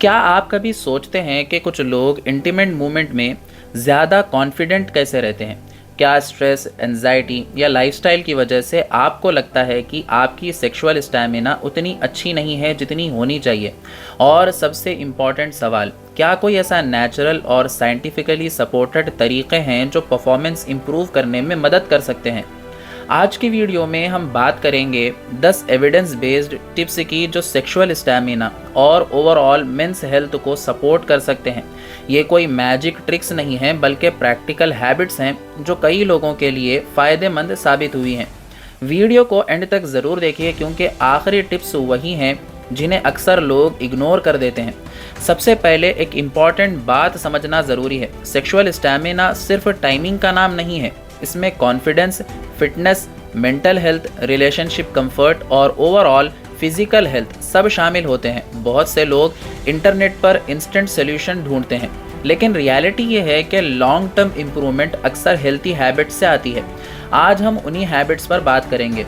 क्या आप कभी सोचते हैं कि कुछ लोग इंटीमेट मूवमेंट में ज़्यादा कॉन्फिडेंट कैसे रहते हैं? क्या स्ट्रेस, एंजाइटी या लाइफस्टाइल की वजह से आपको लगता है कि आपकी सेक्सुअल स्टैमिना उतनी अच्छी नहीं है जितनी होनी चाहिए? और सबसे इम्पॉर्टेंट सवाल, क्या कोई ऐसा नेचुरल और साइंटिफिकली सपोर्टेड तरीके हैं जो परफॉर्मेंस इम्प्रूव करने में मदद कर सकते हैं? आज की वीडियो में हम बात करेंगे 10 एविडेंस बेस्ड टिप्स की जो सेक्सुअल स्टैमिना और ओवरऑल मेंस हेल्थ को सपोर्ट कर सकते हैं। ये कोई मैजिक ट्रिक्स नहीं है बल्कि प्रैक्टिकल हैबिट्स हैं जो कई लोगों के लिए फ़ायदेमंद साबित हुई हैं। वीडियो को एंड तक ज़रूर देखिए क्योंकि आखिरी टिप्स वही हैं जिन्हें अक्सर लोग इग्नोर कर देते हैं। सबसे पहले एक इम्पॉर्टेंट बात समझना ज़रूरी है, सेक्सुअल स्टैमिना सिर्फ टाइमिंग का नाम नहीं है। इसमें confidence, fitness, mental health, relationship comfort और ओवरऑल फिजिकल हेल्थ सब शामिल होते हैं। बहुत से लोग इंटरनेट पर इंस्टेंट सोल्यूशन ढूंढते हैं, लेकिन रियलिटी ये है कि लॉन्ग टर्म इम्प्रूवमेंट अक्सर हेल्थी हैबिट्स से आती है। आज हम उन्हीं हैबिट्स पर बात करेंगे।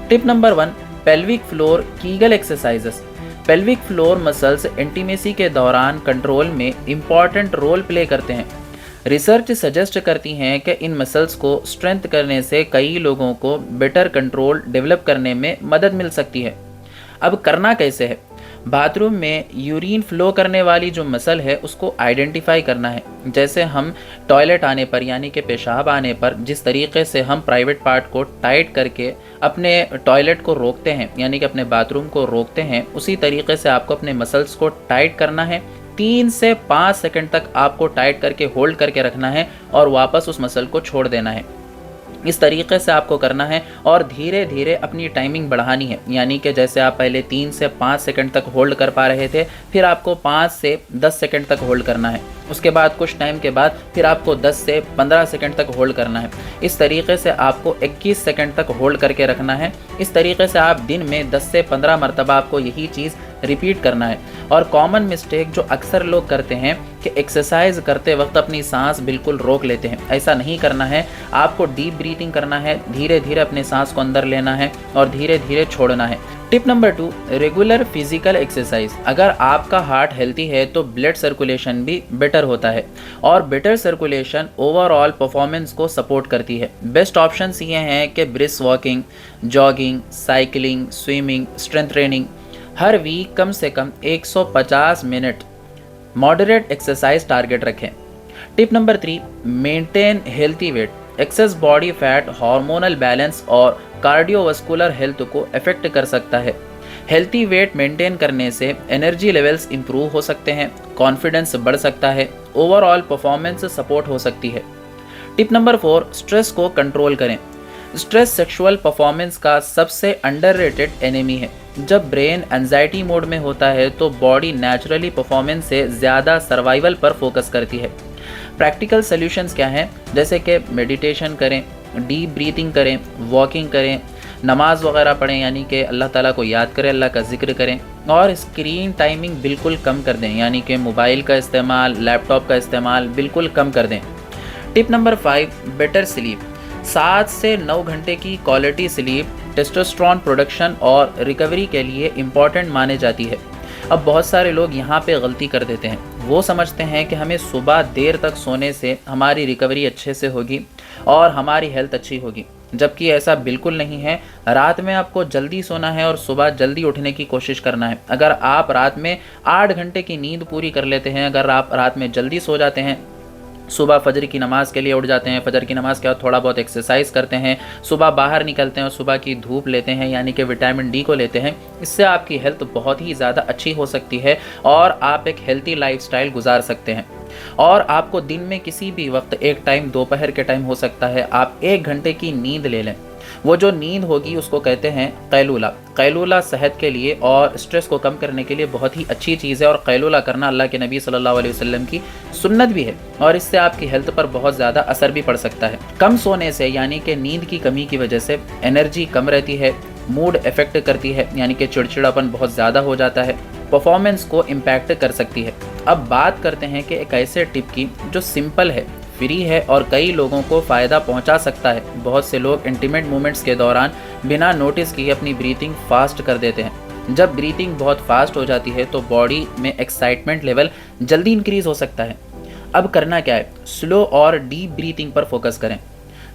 Tip number 1, pelvic floor Kegel exercises. Pelvic floor muscles intimacy के दौरान कंट्रोल में इम्पॉर्टेंट रोल प्ले करते हैं। रिसर्च सजेस्ट करती हैं कि इन मसल्स को स्ट्रेंथ करने से कई लोगों को बेटर कंट्रोल डेवलप करने में मदद मिल सकती है। अब करना कैसे है? बाथरूम में यूरिन फ्लो करने वाली जो मसल है उसको आइडेंटिफाई करना है। जैसे हम टॉयलेट आने पर यानी कि पेशाब आने पर जिस तरीके से हम प्राइवेट पार्ट को टाइट करके अपने टॉयलेट को रोकते हैं यानी कि अपने बाथरूम को रोकते हैं, उसी तरीके से आपको अपने मसल्स को टाइट करना है। 3 से 5 सेकंड तक आपको टाइट करके होल्ड करके रखना है और वापस उस मसल को छोड़ देना है। इस तरीके से आपको करना है और धीरे धीरे अपनी टाइमिंग बढ़ानी है, यानी कि जैसे आप पहले 3 से 5 सेकंड तक होल्ड कर पा रहे थे, फिर आपको 5 से 10 सेकंड तक होल्ड करना है। उसके बाद कुछ टाइम के बाद फिर आपको 10 से 15 सेकंड तक होल्ड करना है। इस तरीके से आपको 21 सेकंड तक होल्ड करके रखना है। इस तरीके से आप दिन में 10 से 15 मरतबा आपको यही चीज़ रिपीट करना है। और कॉमन मिस्टेक जो अक्सर लोग करते हैं कि एक्सरसाइज करते वक्त अपनी सांस बिल्कुल रोक लेते हैं। ऐसा नहीं करना है, आपको डीप ब्रीथिंग करना है, धीरे धीरे अपने सांस को अंदर लेना है और धीरे धीरे छोड़ना है। Tip number 2, regular physical exercise. अगर आपका हार्ट हेल्थी है तो ब्लड सर्कुलेशन भी बेटर होता है और बेटर सर्कुलेशन ओवरऑल परफॉर्मेंस को सपोर्ट करती है। बेस्ट ऑप्शंस ये हैं कि brisk walking, jogging, cycling, swimming, strength training. हर वीक कम से कम 150 मिनट मॉडरेट एक्सरसाइज टारगेट रखें। Tip number 3, maintain healthy weight. Excess body fat hormonal balance और कार्डियोवास्कुलर हेल्थ को अफेक्ट कर सकता है। हेल्थी वेट मेंटेन करने से एनर्जी लेवल्स इंप्रूव हो सकते हैं, कॉन्फिडेंस बढ़ सकता है, ओवरऑल परफॉर्मेंस सपोर्ट हो सकती है। टिप नंबर 4, स्ट्रेस को कंट्रोल करें। स्ट्रेस सेक्सुअल परफॉर्मेंस का सबसे अंडररेटेड एनिमी है। जब ब्रेन एंजाइटी मोड में होता है तो बॉडी नेचुरली परफॉर्मेंस से ज़्यादा सर्वाइवल पर फोकस करती है। प्रैक्टिकल सॉल्यूशंस क्या हैं? जैसे कि मेडिटेशन करें, डीप ब्रीथिंग करें, वॉकिंग करें, नमाज वगैरह पढ़ें यानी कि अल्लाह ताला को याद करें, अल्लाह का जिक्र करें और स्क्रीन टाइमिंग बिल्कुल कम कर दें यानी कि मोबाइल का इस्तेमाल, लैपटॉप का इस्तेमाल बिल्कुल कम कर दें। Tip number 5, better sleep. 7 से 9 घंटे की क्वालिटी स्लीप टेस्टोस्टेरोन प्रोडक्शन और रिकवरी के लिए इम्पॉर्टेंट माने जाती है। अब बहुत सारे लोग यहाँ पे गलती कर देते हैं, वो समझते हैं कि हमें सुबह देर तक सोने से हमारी रिकवरी अच्छे से होगी और हमारी हेल्थ अच्छी होगी, जबकि ऐसा बिल्कुल नहीं है। रात में आपको जल्दी सोना है और सुबह जल्दी उठने की कोशिश करना है। अगर आप रात में 8 घंटे की नींद पूरी कर लेते हैं, अगर आप रात में जल्दी सो जाते हैं, सुबह फजर की नमाज़ के लिए उठ जाते हैं, फजर की नमाज़ के बाद थोड़ा बहुत एक्सरसाइज करते हैं, सुबह बाहर निकलते हैं और सुबह की धूप लेते हैं यानी कि विटामिन डी को लेते हैं, इससे आपकी हेल्थ बहुत ही ज़्यादा अच्छी हो सकती है और आप एक हेल्थी लाइफस्टाइल गुजार सकते हैं। और आपको दिन में किसी भी वक्त, एक टाइम दोपहर के टाइम हो सकता है, आप 1 घंटे की नींद ले लें। वो जो नींद होगी उसको कहते हैं कैलूला। कैलूला सेहत के लिए और स्ट्रेस को कम करने के लिए बहुत ही अच्छी चीज़ है और कैलूला करना अल्लाह के नबी सल्लल्लाहु अलैहि वसल्लम की सुन्नत भी है और इससे आपकी हेल्थ पर बहुत ज़्यादा असर भी पड़ सकता है। कम सोने से यानी कि नींद की कमी की वजह से एनर्जी कम रहती है, मूड इफेक्ट करती है यानी कि चिड़चिड़ापन बहुत ज़्यादा हो जाता है, परफॉर्मेंस को इम्पैक्ट कर सकती है। अब बात करते हैं कि एक ऐसे टिप की जो सिंपल है, फ्री है और कई लोगों को फ़ायदा पहुंचा सकता है। बहुत से लोग इंटीमेट मोमेंट्स के दौरान बिना नोटिस किए अपनी ब्रीथिंग फास्ट कर देते हैं। जब ब्रीथिंग बहुत फास्ट हो जाती है तो बॉडी में एक्साइटमेंट लेवल जल्दी इंक्रीज हो सकता है। अब करना क्या है, स्लो और डीप ब्रीथिंग पर फोकस करें।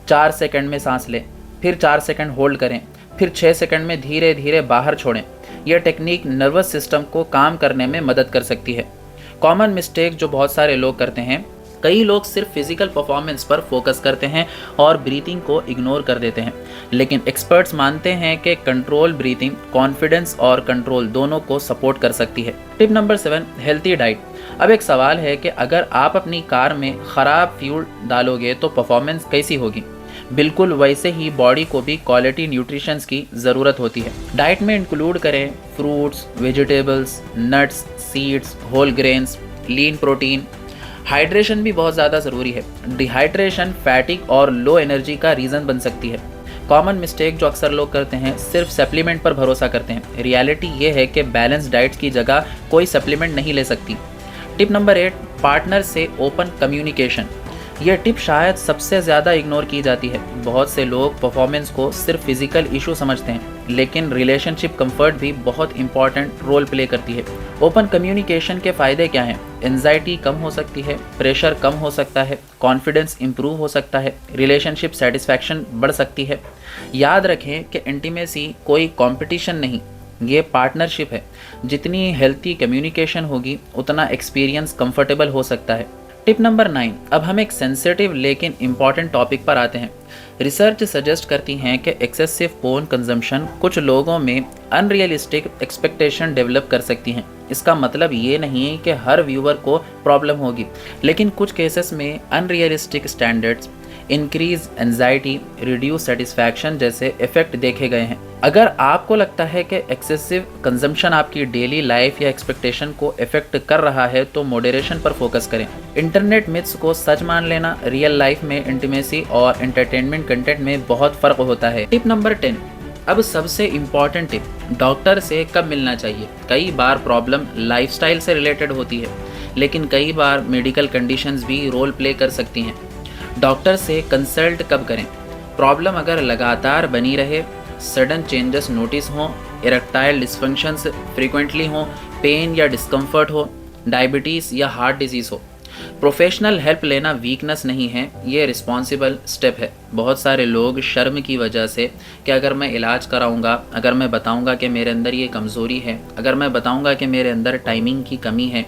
4 सेकंड में सांस लें, फिर 4 सेकंड होल्ड करें, फिर 6 सेकंड में धीरे धीरे बाहर छोड़ें। यह टेक्निक नर्वस सिस्टम को काम करने में मदद कर सकती है। कॉमन मिस्टेक जो बहुत सारे लोग करते हैं, कई लोग सिर्फ फिजिकल परफॉर्मेंस पर फोकस करते हैं और ब्रीथिंग को इग्नोर कर देते हैं, लेकिन एक्सपर्ट्स मानते हैं कि कंट्रोल ब्रीथिंग कॉन्फिडेंस और कंट्रोल दोनों को सपोर्ट कर सकती है। Tip number 7, healthy diet. अब एक सवाल है कि अगर आप अपनी कार में ख़राब फ्यूल डालोगे तो परफॉर्मेंस कैसी होगी? बिल्कुल वैसे ही बॉडी को भी क्वालिटी न्यूट्रिशंस की ज़रूरत होती है। डाइट में इंक्लूड करें fruits, vegetables, nuts, seeds, whole grains, lean protein. Hydration भी बहुत ज़्यादा ज़रूरी है। डिहाइड्रेशन फैटिक और लो एनर्जी का रीज़न बन सकती है। कॉमन मिस्टेक जो अक्सर लोग करते हैं, सिर्फ सप्लीमेंट पर भरोसा करते हैं। रियलिटी ये है कि बैलेंस डाइट की जगह कोई सप्लीमेंट नहीं ले सकती। टिप नंबर 8, पार्टनर से ओपन कम्युनिकेशन। यह टिप शायद सबसे ज़्यादा इग्नोर की जाती है। बहुत से लोग परफॉर्मेंस को सिर्फ फिजिकल इशू समझते हैं, लेकिन रिलेशनशिप कंफर्ट भी बहुत इंपॉर्टेंट रोल प्ले करती है। ओपन कम्युनिकेशन के फ़ायदे क्या हैं? एंजाइटी कम हो सकती है, प्रेशर कम हो सकता है, कॉन्फिडेंस इंप्रूव हो सकता है, रिलेशनशिप सेटिस्फैक्शन बढ़ सकती है। याद रखें कि इंटीमेसी कोई कंपटीशन नहीं, ये पार्टनरशिप है। जितनी हेल्थी कम्युनिकेशन होगी उतना एक्सपीरियंस कंफर्टेबल हो सकता है। टिप नंबर 9, अब हम एक सेंसिटिव लेकिन इम्पॉर्टेंट टॉपिक पर आते हैं। रिसर्च सजेस्ट करती हैं कि एक्सेसिव पोर्न कंजम्पशन कुछ लोगों में अनरियलिस्टिक एक्सपेक्टेशन डेवलप कर सकती हैं। इसका मतलब ये नहीं है कि हर व्यूअर को प्रॉब्लम होगी, लेकिन कुछ केसेस में unrealistic standards, increase anxiety, reduce satisfaction जैसे इफेक्ट देखे गए हैं। अगर आपको लगता है कि एक्सेसिव कंजम्पशन आपकी डेली लाइफ या एक्सपेक्टेशन को इफेक्ट कर रहा है तो मॉडरेशन पर फोकस करें। इंटरनेट मिथ्स को सच मान लेना, रियल लाइफ में इंटीमेसी और एंटरटेनमेंट कंटेंट में बहुत फ़र्क होता है। टिप नंबर 10, अब सबसे इम्पॉर्टेंट टिप, डॉक्टर से कब मिलना चाहिए। कई बार प्रॉब्लम लाइफस्टाइल से रिलेटेड होती है, लेकिन कई बार मेडिकल कंडीशंस भी रोल प्ले कर सकती हैं। डॉक्टर से कंसल्ट कब करें? प्रॉब्लम अगर लगातार बनी रहे, सडन चेंजेस नोटिस हों, इरेक्टाइल डिस्फंक्शंस फ्रीक्वेंटली हों, पेन या डिस्कम्फर्ट हो, डायबिटीज़ या हार्ट डिजीज़ हो। प्रोफेशनल हेल्प लेना वीकनेस नहीं है, ये रिस्पॉन्सिबल स्टेप है। बहुत सारे लोग शर्म की वजह से कि अगर मैं इलाज कराऊंगा, अगर मैं बताऊंगा कि मेरे अंदर ये कमज़ोरी है, अगर मैं बताऊंगा कि मेरे अंदर टाइमिंग की कमी है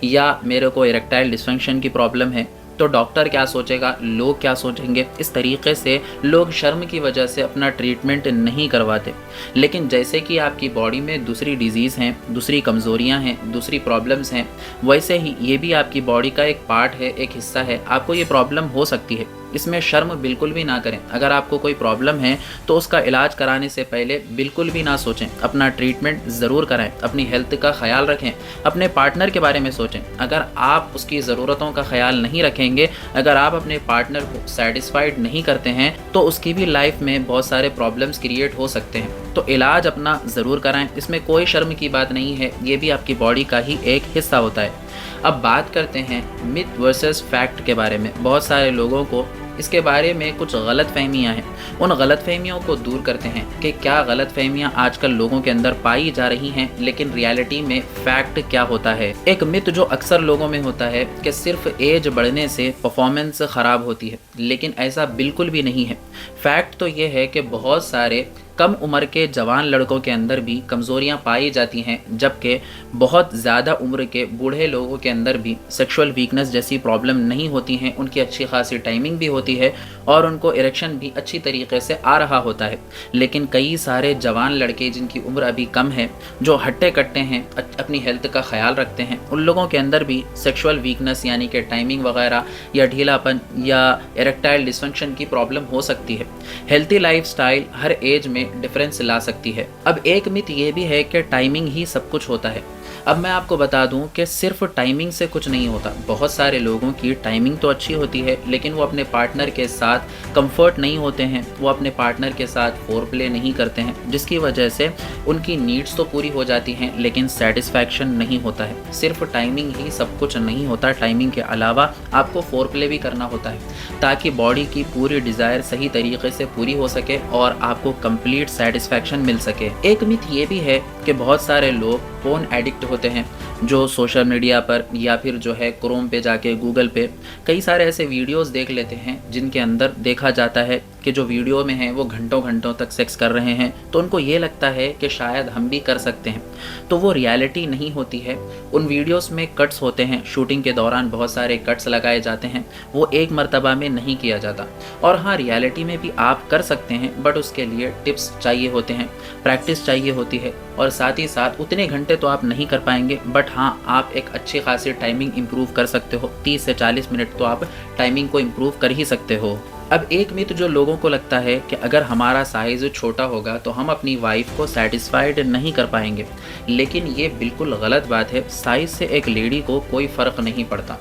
या मेरे को इरेक्टाइल डिस्फंक्शन की प्रॉब्लम है, तो डॉक्टर क्या सोचेगा, लोग क्या सोचेंगे, इस तरीके से लोग शर्म की वजह से अपना ट्रीटमेंट नहीं करवाते। लेकिन जैसे कि आपकी बॉडी में दूसरी डिजीज़ हैं, दूसरी कमज़ोरियां हैं, दूसरी प्रॉब्लम्स हैं, वैसे ही ये भी आपकी बॉडी का एक पार्ट है, एक हिस्सा है। आपको ये प्रॉब्लम हो सकती है, इसमें शर्म बिल्कुल भी ना करें। अगर आपको कोई प्रॉब्लम है तो उसका इलाज कराने से पहले बिल्कुल भी ना सोचें, अपना ट्रीटमेंट ज़रूर कराएं, अपनी हेल्थ का ख्याल रखें, अपने पार्टनर के बारे में सोचें। अगर आप उसकी ज़रूरतों का ख्याल नहीं रखेंगे, अगर आप अपने पार्टनर को सेटिस्फाइड नहीं करते हैं, तो उसकी भी लाइफ में बहुत सारे प्रॉब्लम्स क्रिएट हो सकते हैं। तो इलाज अपना ज़रूर कराएं, इसमें कोई शर्म की बात नहीं है, ये भी आपकी बॉडी का ही एक हिस्सा होता है। अब बात करते हैं मिथ वर्सेस फैक्ट के बारे में। बहुत सारे लोगों को इसके बारे में कुछ गलत फहमियाँ हैं। उन गलत फहमियों को दूर करते हैं कि क्या गलत फहमियाँ आजकल लोगों के अंदर पाई जा रही हैं, लेकिन रियलिटी में फैक्ट क्या होता है। एक मिथ जो अक्सर लोगों में होता है कि सिर्फ एज बढ़ने से परफॉर्मेंस ख़राब होती है, लेकिन ऐसा बिल्कुल भी नहीं है। फैक्ट तो ये है कि बहुत सारे कम उम्र के जवान लड़कों के अंदर भी कमज़ोरियां पाई जाती हैं, जबकि बहुत ज़्यादा उम्र के बूढ़े लोगों के अंदर भी सेक्सुअल वीकनेस जैसी प्रॉब्लम नहीं होती हैं। उनकी अच्छी खासी टाइमिंग भी होती है और उनको इरेक्शन भी अच्छी तरीके से आ रहा होता है। लेकिन कई सारे जवान लड़के जिनकी उम्र अभी कम है, जो हट्टे कट्टे हैं, अपनी हेल्थ का ख्याल रखते हैं, उन लोगों के अंदर भी सेक्सुअल वीकनेस यानी कि टाइमिंग वगैरह या ढीलापन या इरेक्टाइल डिस्फंक्शन की प्रॉब्लम हो सकती है। हेल्थी लाइफस्टाइल हर एज में डिफरेंस ला सकती है। अब एक मिथ ये भी है कि टाइमिंग ही सब कुछ होता है। अब मैं आपको बता दूं कि सिर्फ टाइमिंग से कुछ नहीं होता। बहुत सारे लोगों की टाइमिंग तो अच्छी होती है, लेकिन वो अपने पार्टनर के साथ कंफर्ट नहीं होते हैं, वो अपने पार्टनर के साथ फोर प्ले नहीं करते हैं, जिसकी वजह से उनकी नीड्स तो पूरी हो जाती हैं लेकिन सेटिस्फैक्शन नहीं होता है। सिर्फ टाइमिंग ही सब कुछ नहीं होता, टाइमिंग के अलावा आपको फोर प्ले भी करना होता है ताकि बॉडी की पूरी डिज़ायर सही तरीके से पूरी हो सके और आपको कंप्लीट सेटिस्फैक्शन मिल सके। एक मिथ ये भी है कि बहुत सारे लोग फ़ोन एडिक्ट होते हैं, जो सोशल मीडिया पर या फिर जो है क्रोम पे जाके गूगल पे कई सारे ऐसे वीडियोस देख लेते हैं जिनके अंदर देखा जाता है कि जो वीडियो में हैं वो घंटों घंटों तक सेक्स कर रहे हैं, तो उनको ये लगता है कि शायद हम भी कर सकते हैं। तो वो रियलिटी नहीं होती है। उन वीडियोस में कट्स होते हैं, शूटिंग के दौरान बहुत सारे कट्स लगाए जाते हैं, वो एक मर्तबा में नहीं किया जाता। और हाँ, रियलिटी में भी आप कर सकते हैं, बट उसके लिए टिप्स चाहिए होते हैं, प्रैक्टिस चाहिए होती है, और साथ ही साथ उतने घंटे तो आप नहीं कर पाएंगे, बट हाँ, आप एक अच्छी खासी टाइमिंग इम्प्रूव कर सकते हो। 30 से 40 मिनट तो आप टाइमिंग को इम्प्रूव कर ही सकते हो। अब एक मिथ जो लोगों को लगता है कि अगर हमारा साइज़ छोटा होगा तो हम अपनी वाइफ को सेटिस्फाइड नहीं कर पाएंगे, लेकिन ये बिल्कुल गलत बात है। साइज़ से एक लेडी को कोई फ़र्क नहीं पड़ता,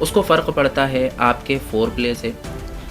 उसको फ़र्क पड़ता है आपके फोर प्ले से,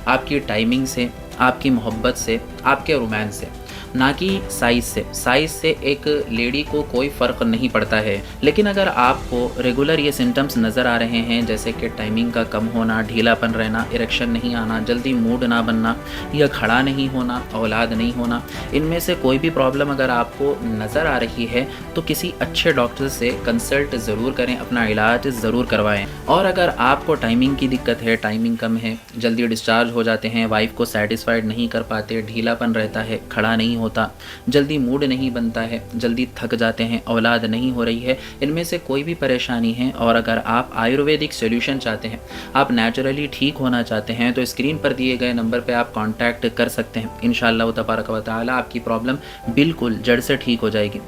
आपकी टाइमिंग से, आपकी मोहब्बत से, आपके रोमांस से, ना कि साइज़ से। साइज़ से एक लेडी को कोई फ़र्क नहीं पड़ता है। लेकिन अगर आपको रेगुलर ये सिम्टम्स नज़र आ रहे हैं, जैसे कि टाइमिंग का कम होना, ढीलापन रहना, इरेक्शन नहीं आना, जल्दी मूड ना बनना, या खड़ा नहीं होना, औलाद नहीं होना, इनमें से कोई भी प्रॉब्लम अगर आपको नज़र आ रही है तो किसी अच्छे डॉक्टर से कंसल्ट ज़रूर करें, अपना इलाज ज़रूर करवाएं। और अगर आपको टाइमिंग की दिक्कत है, टाइमिंग कम है, जल्दी डिस्चार्ज हो जाते हैं, वाइफ को सेटिस्फाइड नहीं कर पाते, ढीलापन रहता है, खड़ा नहीं होता, जल्दी मूड नहीं बनता है, जल्दी थक जाते हैं, औलाद नहीं हो रही है, इनमें से कोई भी परेशानी है और अगर आप आयुर्वेदिक सॉल्यूशन चाहते हैं, आप नेचुरली ठीक होना चाहते हैं, तो स्क्रीन पर दिए गए नंबर पे आप कांटेक्ट कर सकते हैं। इंशाअल्लाह तबारक व तआला आपकी प्रॉब्लम बिल्कुल जड़ से ठीक हो जाएगी।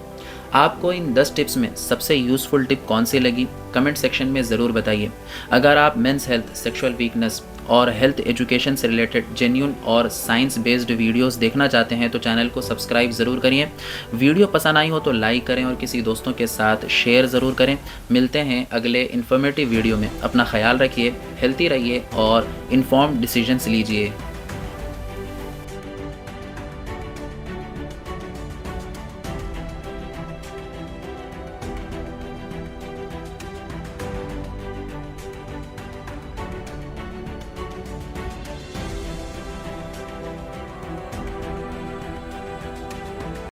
आपको इन 10 टिप्स में सबसे यूज़फुल टिप कौन सी लगी, कमेंट सेक्शन में ज़रूर बताइए। अगर आप मेंस हेल्थ, सेक्सुअल वीकनेस और हेल्थ एजुकेशन से रिलेटेड जेन्युइन और साइंस बेस्ड वीडियोस देखना चाहते हैं तो चैनल को सब्सक्राइब ज़रूर करिए। वीडियो पसंद आई हो तो लाइक करें और किसी दोस्तों के साथ शेयर ज़रूर करें। मिलते हैं अगले इन्फॉर्मेटिव वीडियो में। अपना ख्याल रखिए, हेल्थी रहिए और इन्फॉर्म्ड डिसीजंस लीजिए।